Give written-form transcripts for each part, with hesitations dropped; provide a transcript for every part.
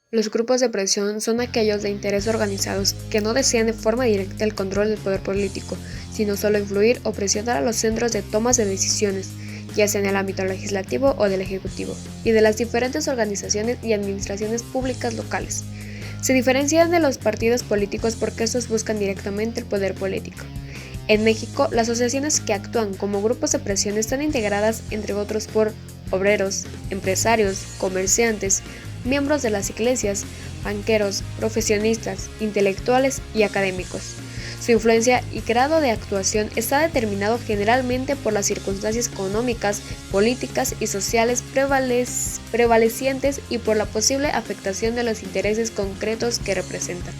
Los grupos de presión son aquellos de interés organizados que no desean de forma directa el control del poder político, sino solo influir o presionar a los centros de tomas de decisiones, ya sea en el ámbito legislativo o del ejecutivo, y de las diferentes organizaciones y administraciones públicas locales. Se diferencian de los partidos políticos porque estos buscan directamente el poder político. En México, las asociaciones que actúan como grupos de presión están integradas, entre otros, por obreros, empresarios, comerciantes, miembros de las iglesias, banqueros, profesionistas, intelectuales y académicos. Su influencia y grado de actuación está determinado generalmente por las circunstancias económicas, políticas y sociales prevalecientes y por la posible afectación de los intereses concretos que representan.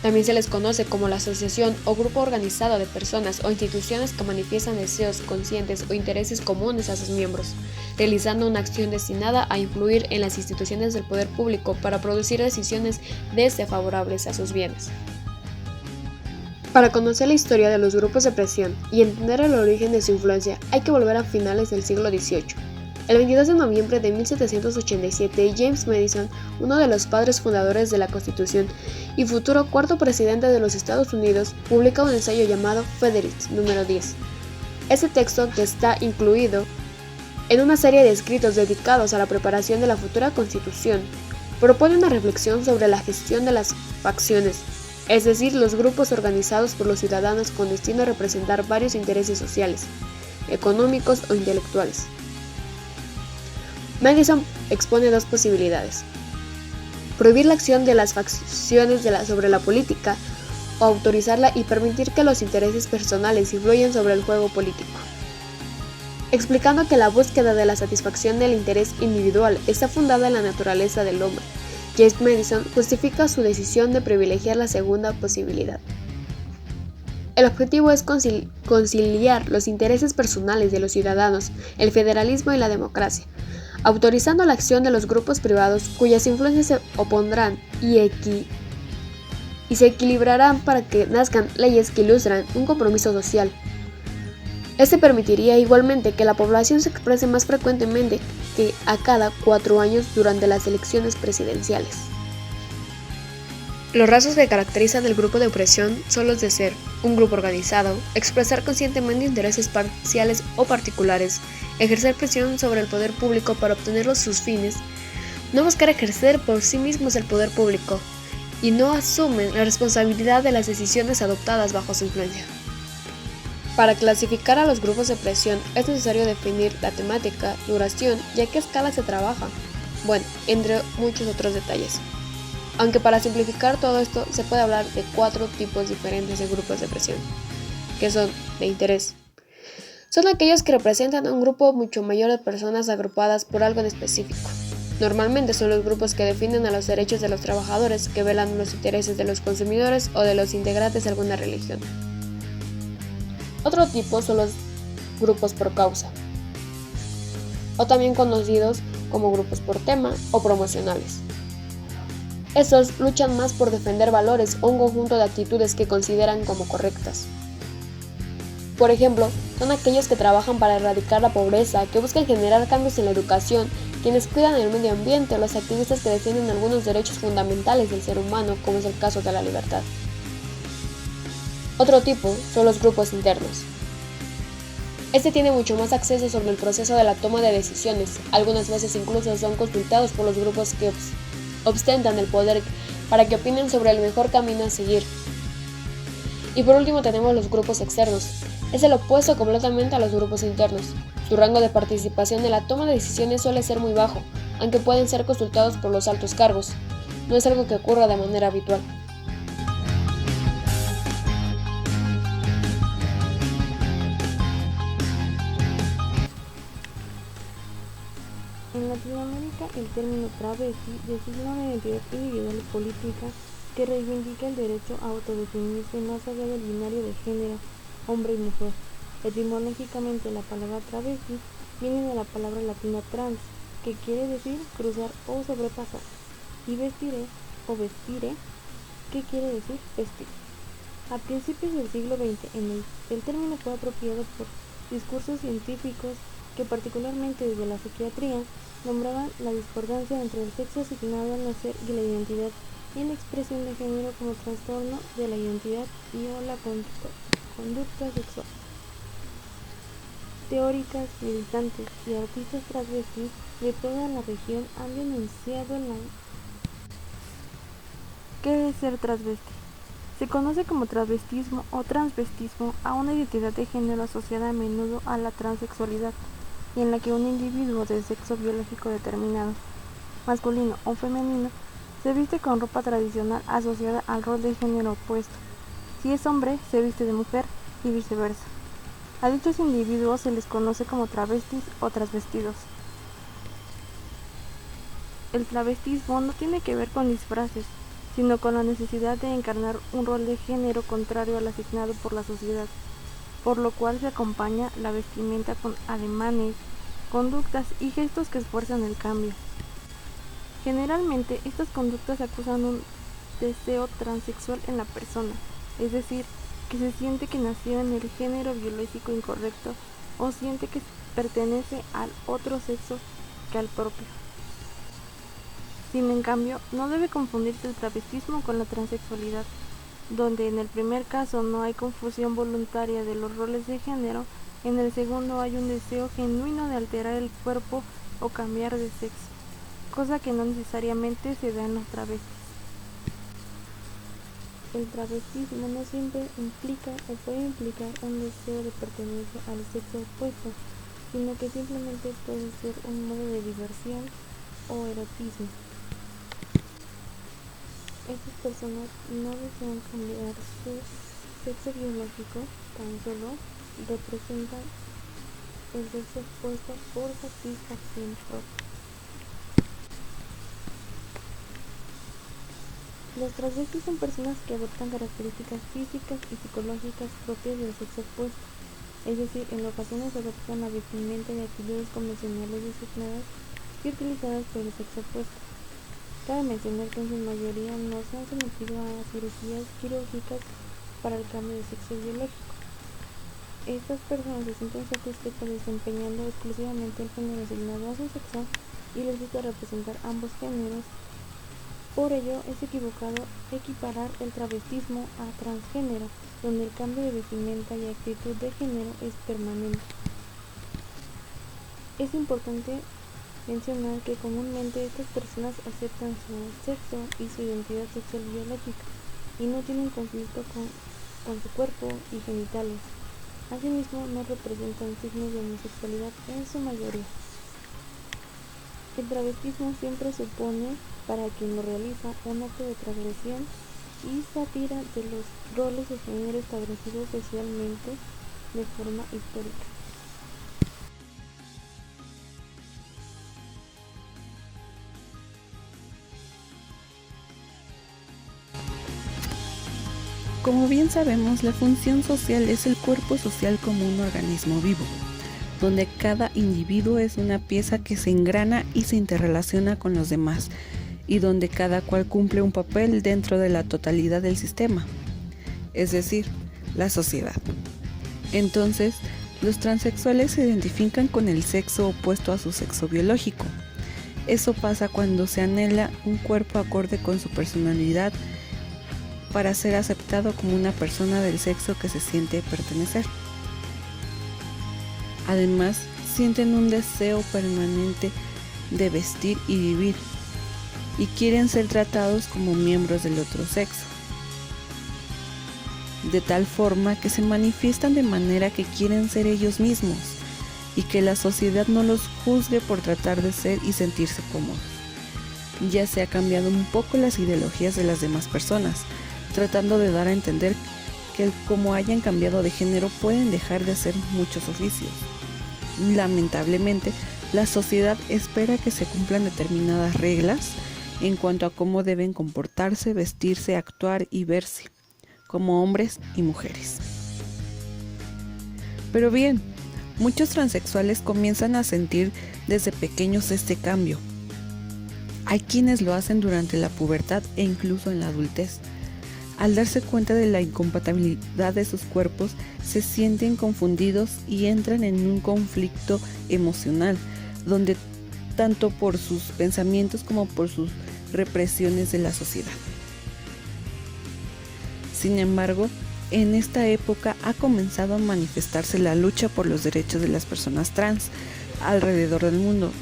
También se les conoce como la asociación o grupo organizado de personas o instituciones que manifiestan deseos conscientes o intereses comunes a sus miembros, realizando una acción destinada a influir en las instituciones del poder público para producir decisiones desfavorables a sus bienes. Para conocer la historia de los grupos de presión y entender el origen de su influencia, hay que volver a finales del siglo XVIII. El 22 de noviembre de 1787, James Madison, uno de los padres fundadores de la Constitución y futuro cuarto presidente de los Estados Unidos, publica un ensayo llamado Federalist número 10. Este texto, que está incluido en una serie de escritos dedicados a la preparación de la futura Constitución, propone una reflexión sobre la gestión de las facciones, es decir, los grupos organizados por los ciudadanos con destino a representar varios intereses sociales, económicos o intelectuales. Madison expone dos posibilidades: prohibir la acción de las facciones sobre la política o autorizarla y permitir que los intereses personales influyan sobre el juego político. Explicando que la búsqueda de la satisfacción del interés individual está fundada en la naturaleza del hombre, James Madison justifica su decisión de privilegiar la segunda posibilidad. El objetivo es conciliar los intereses personales de los ciudadanos, el federalismo y la democracia, autorizando la acción de los grupos privados cuyas influencias se opondrán y se equilibrarán para que nazcan leyes que ilustran un compromiso social. Este permitiría igualmente que la población se exprese más frecuentemente que a cada 4 años durante las elecciones presidenciales. Los rasgos que caracterizan el grupo de opresión son los de ser un grupo organizado, expresar conscientemente intereses parciales o particulares, ejercer presión sobre el poder público para obtener sus fines, no buscar ejercer por sí mismos el poder público, y no asumen la responsabilidad de las decisiones adoptadas bajo su influencia. Para clasificar a los grupos de presión es necesario definir la temática, duración y a qué escala se trabaja, entre muchos otros detalles. Aunque para simplificar todo esto se puede hablar de 4 tipos diferentes de grupos de presión, que son de interés. Son aquellos que representan a un grupo mucho mayor de personas agrupadas por algo en específico. Normalmente son los grupos que defienden a los derechos de los trabajadores, que velan los intereses de los consumidores o de los integrantes de alguna religión. Otro tipo son los grupos por causa, o también conocidos como grupos por tema o promocionales. Estos luchan más por defender valores o un conjunto de actitudes que consideran como correctas. Por ejemplo, son aquellos que trabajan para erradicar la pobreza, que buscan generar cambios en la educación, quienes cuidan el medio ambiente o los activistas que defienden algunos derechos fundamentales del ser humano, como es el caso de la libertad. Otro tipo son los grupos internos. Este tiene mucho más acceso sobre el proceso de la toma de decisiones, algunas veces incluso son consultados por los grupos que ostentan el poder para que opinen sobre el mejor camino a seguir. Y por último tenemos los grupos externos. Es el opuesto completamente a los grupos internos. Su rango de participación en la toma de decisiones suele ser muy bajo, aunque pueden ser consultados por los altos cargos. No es algo que ocurra de manera habitual. En Latinoamérica, el término travesti designa una identidad individual y política que reivindica el derecho a autodefinirse más allá del binario de género, hombre y mujer. Etimológicamente, la palabra travesti viene de la palabra latina trans, que quiere decir cruzar o sobrepasar, y vestire o vestire, que quiere decir vestir. A principios del siglo XX, el término fue apropiado por discursos científicos que particularmente desde la psiquiatría nombraban la discordancia entre el sexo asignado al nacer y la identidad y la expresión de género como trastorno de la identidad y o la conducta sexual. Teóricas, militantes y artistas travestis de toda la región han denunciado ¿Qué es ser transvesti? Se conoce como travestismo o transvestismo a una identidad de género asociada a menudo a la transexualidad y en la que un individuo de sexo biológico determinado, masculino o femenino, se viste con ropa tradicional asociada al rol de género opuesto. Si es hombre, se viste de mujer y viceversa. A dichos individuos se les conoce como travestis o transvestidos. El travestismo no tiene que ver con disfraces, sino con la necesidad de encarnar un rol de género contrario al asignado por la sociedad, por lo cual se acompaña la vestimenta con ademanes, conductas y gestos que esfuerzan el cambio. Generalmente, estas conductas acusan un deseo transexual en la persona, es decir, que se siente que nació en el género biológico incorrecto o siente que pertenece al otro sexo que al propio. Sin en cambio, no debe confundirse el travestismo con la transexualidad, donde en el primer caso no hay confusión voluntaria de los roles de género, en el segundo hay un deseo genuino de alterar el cuerpo o cambiar de sexo, cosa que no necesariamente se da en los travestis. El travestismo no siempre implica o puede implicar un deseo de pertenencia al sexo opuesto, sino que simplemente puede ser un modo de diversión o erotismo. Estas personas no desean cambiar su sexo biológico, tan solo representan el sexo opuesto por satisfacción propia. Los travestis son personas que adoptan características físicas y psicológicas propias del sexo opuesto, es decir, en ocasiones adoptan la vestimenta y actitudes convencionales designadas y utilizadas por el sexo opuesto. Cabe mencionar que en su mayoría no se han sometido a cirugías quirúrgicas para el cambio de sexo biológico. Estas personas se sienten satisfechas desempeñando exclusivamente el género asignado a su sexo y les gusta representar ambos géneros. Por ello es equivocado equiparar el travestismo a transgénero, donde el cambio de vestimenta y actitud de género es permanente. Es importante mencionar que comúnmente estas personas aceptan su sexo y su identidad sexual biológica y no tienen conflicto con su cuerpo y genitales. Asimismo, no representan signos de homosexualidad en su mayoría. El travestismo siempre supone, para quien lo realiza, un acto de transgresión y sátira de los roles de género establecidos socialmente de forma histórica. Como bien sabemos, la función social es el cuerpo social como un organismo vivo, donde cada individuo es una pieza que se engrana y se interrelaciona con los demás, y donde cada cual cumple un papel dentro de la totalidad del sistema, es decir, la sociedad. Entonces, los transexuales se identifican con el sexo opuesto a su sexo biológico. Eso pasa cuando se anhela un cuerpo acorde con su personalidad para ser aceptado como una persona del sexo que se siente pertenecer. Además, sienten un deseo permanente de vestir y vivir, y quieren ser tratados como miembros del otro sexo, de tal forma que se manifiestan de manera que quieren ser ellos mismos, y que la sociedad no los juzgue por tratar de ser y sentirse cómodos. Ya se ha cambiado un poco las ideologías de las demás personas, tratando de dar a entender que como hayan cambiado de género pueden dejar de hacer muchos oficios. Lamentablemente, la sociedad espera que se cumplan determinadas reglas en cuanto a cómo deben comportarse, vestirse, actuar y verse, como hombres y mujeres. Pero bien, muchos transexuales comienzan a sentir desde pequeños este cambio. Hay quienes lo hacen durante la pubertad e incluso en la adultez. Al darse cuenta de la incompatibilidad de sus cuerpos, se sienten confundidos y entran en un conflicto emocional, donde tanto por sus pensamientos como por sus represiones de la sociedad. Sin embargo, en esta época ha comenzado a manifestarse la lucha por los derechos de las personas trans alrededor del mundo.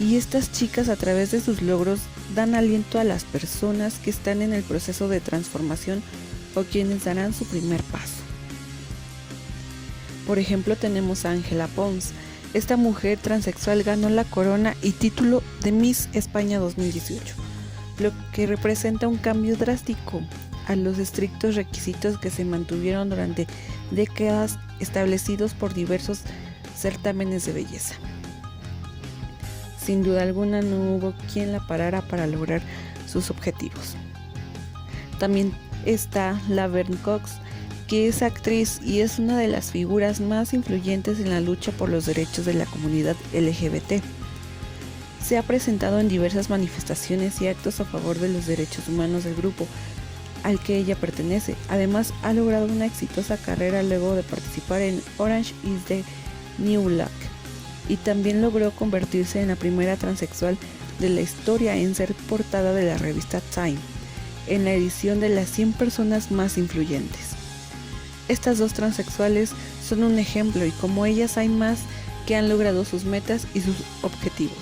Y estas chicas, a través de sus logros, dan aliento a las personas que están en el proceso de transformación o quienes darán su primer paso. Por ejemplo, tenemos a Ángela Pons. Esta mujer transexual ganó la corona y título de Miss España 2018, lo que representa un cambio drástico a los estrictos requisitos que se mantuvieron durante décadas establecidos por diversos certámenes de belleza. Sin duda alguna no hubo quien la parara para lograr sus objetivos. También está Laverne Cox, que es actriz y es una de las figuras más influyentes en la lucha por los derechos de la comunidad LGBT. Se ha presentado en diversas manifestaciones y actos a favor de los derechos humanos del grupo al que ella pertenece. Además, ha logrado una exitosa carrera luego de participar en Orange is the New Black, y también logró convertirse en la primera transexual de la historia en ser portada de la revista Time, en la edición de las 100 personas más influyentes. Estas dos transexuales son un ejemplo y como ellas hay más que han logrado sus metas y sus objetivos.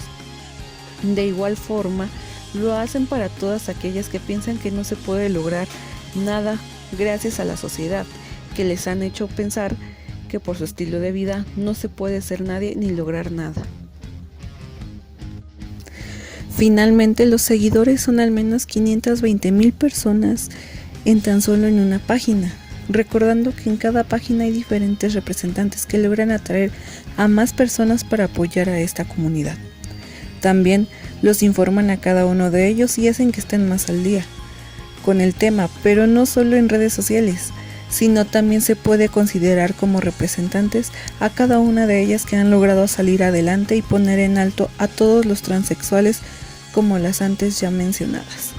De igual forma, lo hacen para todas aquellas que piensan que no se puede lograr nada gracias a la sociedad, que les han hecho pensar que por su estilo de vida no se puede ser nadie ni lograr nada. Finalmente, los seguidores son al menos 520,000 personas en tan solo en una página, recordando que en cada página hay diferentes representantes que logran atraer a más personas para apoyar a esta comunidad. También los informan a cada uno de ellos y hacen que estén más al día con el tema, pero no solo en redes sociales, sino también se puede considerar como representantes a cada una de ellas que han logrado salir adelante y poner en alto a todos los transexuales como las antes ya mencionadas.